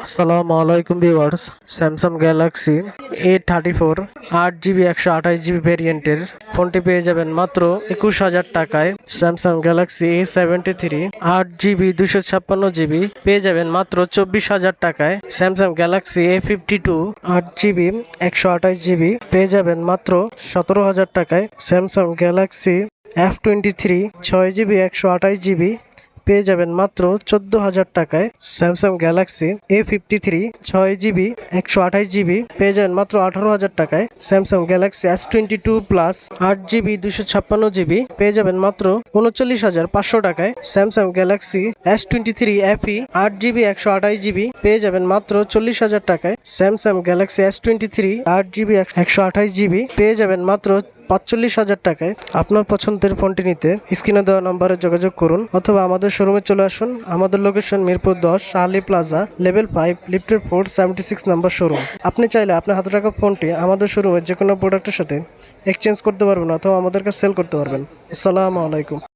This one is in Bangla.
আসসালামু আলাইকুম viewers, Samsung Galaxy A34 8GB 128GB ভেরিয়েন্টের ফোনটি পেয়ে যাবেন মাত্র 21,000 টাকায়। Samsung Galaxy A73 8GB 256GB পেয়ে যাবেন মাত্র 24,000 টাকায়। Samsung Galaxy A52 8GB 128GB পেয়ে যাবেন মাত্র 17,000 টাকায়। Samsung Galaxy F23 6GB 128GB পেয়ে যাবেন মাত্র 14,000 টাকায়। Samsung Galaxy A53 6GB 128GB পেয়ে যাবেন মাত্র 18,000 টাকায়। Samsung Galaxy S22 plus 8GB 256GB পেয়ে যাবেন মাত্র 39,500 টাকায়। Samsung Galaxy S23 FE 8GB 128GB পেয়ে যাবেন মাত্র 40,000 টাকায়। Samsung Galaxy S23 8GB 128GB পেয়ে যাবেন মাত্র 45,000 টাকায়। আপনার পছন্দের ফোনটি নিতে স্ক্রিনে দেওয়া নম্বরে যোগাযোগ করুন অথবা আমাদের শোরুমে চলে আসুন। আমাদের location Mirpur 10 Shahli plaza level 5 লিফটের 476 নম্বর শোরুম। আপনি চাইলে আপনার হাতে রাখা ফোনটি আমাদের শোরুমের যে কোনো প্রোডাক্টের সাথে এক্সচেঞ্জ করতে পারবেন অথবা আমাদের কাছে সেল করতে পারবেন। আসসালামু আলাইকুম।